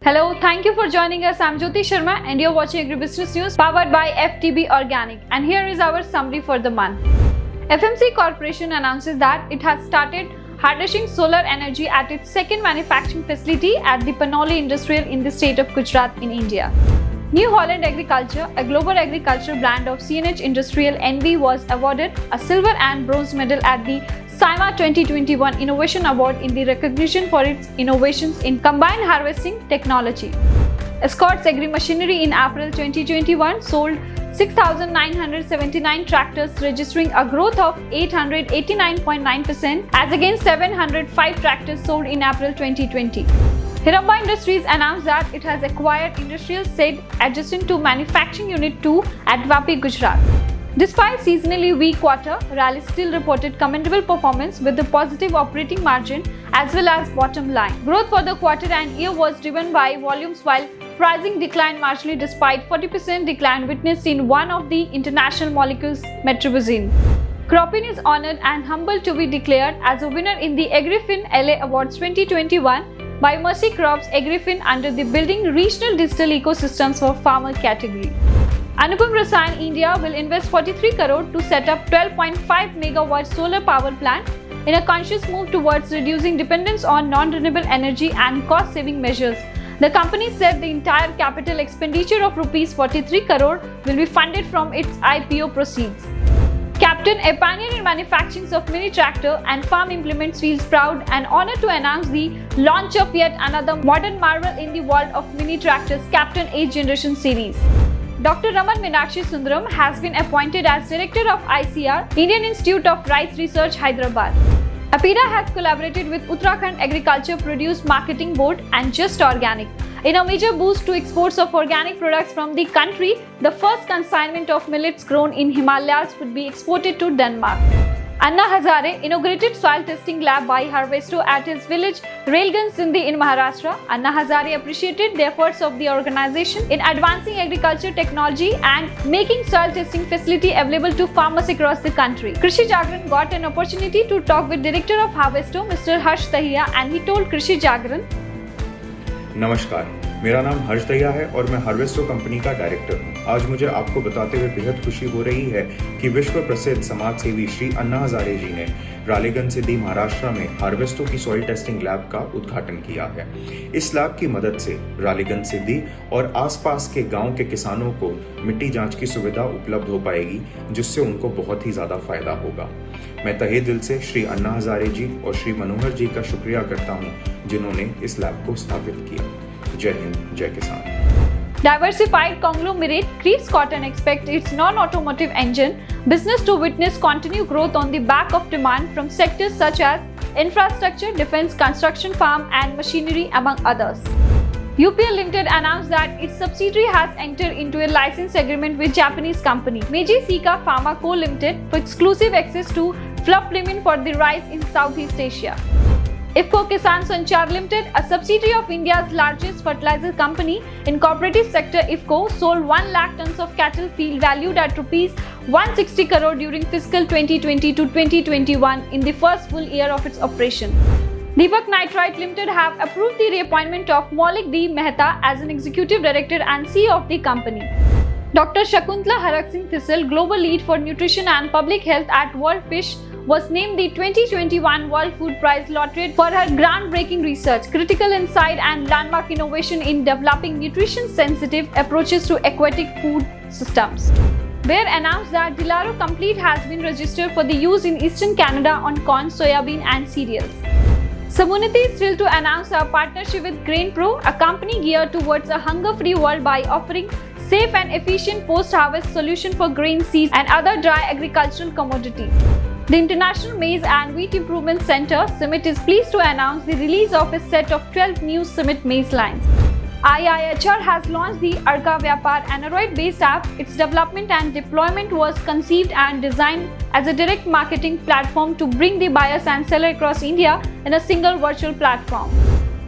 Hello, thank you for joining us. I'm Jyoti Sharma and you're watching Agribusiness News powered by FTB Organic. And here is our summary for the month. FMC Corporation announces that it has started harnessing solar energy at its second manufacturing facility at the Panoli Industrial in the state of Gujarat in India. New Holland Agriculture, a global agriculture brand of CNH Industrial NV, was awarded a silver and bronze medal at the SIMA 2021 Innovation Award in the recognition for its innovations in combined harvesting technology. Escorts Agri Machinery in April 2021 sold 6,979 tractors, registering a growth of 889.9% as against 705 tractors sold in April 2020. Hiramba Industries announced that it has acquired industrial shed adjacent to Manufacturing Unit 2 at Vapi, Gujarat. Despite seasonally weak quarter, Rallis still reported commendable performance with a positive operating margin as well as bottom line. Growth for the quarter and year was driven by volumes while pricing declined marginally despite 40% decline witnessed in one of the international molecules, metribuzin. Cropin is honored and humbled to be declared as a winner in the AgriFin LA Awards 2021 by Mercy Crops AgriFin under the Building Regional Digital Ecosystems for Farmer category. Anupam Rasayan India will invest 43 crore to set up 12.5 megawatt solar power plant in a conscious move towards reducing dependence on non-renewable energy and cost-saving measures. The company said the entire capital expenditure of rupees 43 crore will be funded from its IPO proceeds. Captain, a pioneer in manufacturing of mini tractor and farm implements, feels proud and honored to announce the launch of yet another modern marvel in the world of mini tractors, Captain 8th Generation Series. Dr. Raman Meenakshi Sundaram has been appointed as Director of ICR, Indian Institute of Rice Research, Hyderabad. APIDA has collaborated with Uttarakhand Agriculture Produce Marketing Board and Just Organic. In a major boost to exports of organic products from the country, the first consignment of millets grown in Himalayas would be exported to Denmark. Anna Hazare inaugurated soil testing lab by Harvesto at his village Railgun Sindhi in Maharashtra. Anna Hazare appreciated the efforts of the organization in advancing agriculture technology and making soil testing facility available to farmers across the country. Krishi Jagran got an opportunity to talk with Director of Harvesto, Mr. Harsh Dahiya, and he told Krishi Jagran, नमस्कार, मेरा नाम हर्ष दहिया है और मैं हार्वेस्टो company का director हूं। आज मुझे आपको बताते हुए बेहद खुशी हो रही है कि विश्व प्रसिद्ध समाज सेवी श्री अन्ना हजारे जी ने रालेगन सिद्धि महाराष्ट्र में हार्वेस्टो की सॉइल टेस्टिंग लैब का उद्घाटन किया है। इस लैब की मदद से रालेगन सिद्धि और आसपास के गांव के किसानों को मिट्टी जांच की सुविधा उपलब्ध हो पाएगी, जिससे उनको बहुत ही ज्यादा फायदा होगा। मैं तहे दिल से श्री अन्ना हजारे जी और श्री मनोहर जी का शुक्रिया करता हूं, जिन्होंने इस लैब को स्थापित किया। जय हिंद, जय किसान। Diversified conglomerate Creeds Cotton expects its non-automotive engine business to witness continued growth on the back of demand from sectors such as infrastructure, defense, construction, farm and machinery, among others. UPL Limited announced that its subsidiary has entered into a license agreement with Japanese company Meiji Seika Pharma Co. Limited for exclusive access to flurpiridine for the rice in Southeast Asia. IFFCO Kisan Sanchar Limited, a subsidiary of India's largest fertilizer company in cooperative sector IFFCO, sold 1 lakh tons of cattle feed valued at rupees 160 crore during fiscal 2020 to 2021 in the first full year of its operation. Deepak Nitrite Limited have approved the reappointment of Maulik D. Mehta as an executive director and CEO of the company. Dr. Shakuntala Harak Singh Thistle, global lead for nutrition and public health at World Fish, was named the 2021 World Food Prize laureate for her groundbreaking research, critical insight and landmark innovation in developing nutrition-sensitive approaches to aquatic food systems. Bayer announced that Dilaro Complete has been registered for the use in eastern Canada on corn, soybean and cereals. Samunati is thrilled to announce a partnership with GrainPro, a company geared towards a hunger-free world by offering safe and efficient post-harvest solution for grain, seeds and other dry agricultural commodities. The International Maize and Wheat Improvement Center, CIMMYT, is pleased to announce the release of a set of 12 new CIMMYT maize lines. IIHR has launched the Arka Vyapar, an Android-based app. Its development and deployment was conceived and designed as a direct marketing platform to bring the buyers and sellers across India in a single virtual platform.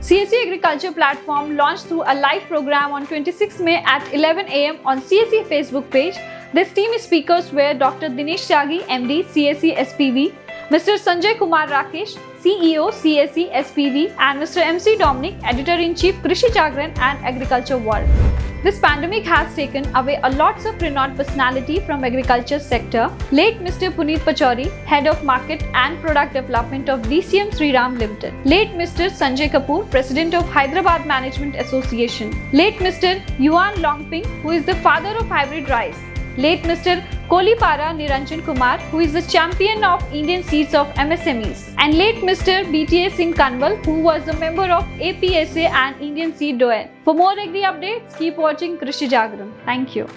CSE Agriculture Platform launched through a live program on 26 May at 11 am on CSE Facebook page. This team speakers were Dr. Dinesh Tyagi, MD, CSE SPV, Mr. Sanjay Kumar Rakesh, CEO, CSE, SPV, and Mr. MC Dominic, Editor-in-Chief, Krishi Jagran and Agriculture World. This pandemic has taken away a lots of renowned personality from agriculture sector. Late Mr. Puneet Pachauri, Head of Market and Product Development of DCM Sriram Limited. Late Mr. Sanjay Kapoor, President of Hyderabad Management Association. Late Mr. Yuan Longping, who is the father of hybrid rice. Late Mr. Kolipara Niranjan Kumar, who is the champion of Indian seeds of MSMEs. And late Mr. BTA Singh Kanwal, who was a member of APSA and Indian Seed Doyen. For more agri updates, keep watching Krishi Jagran. Thank you.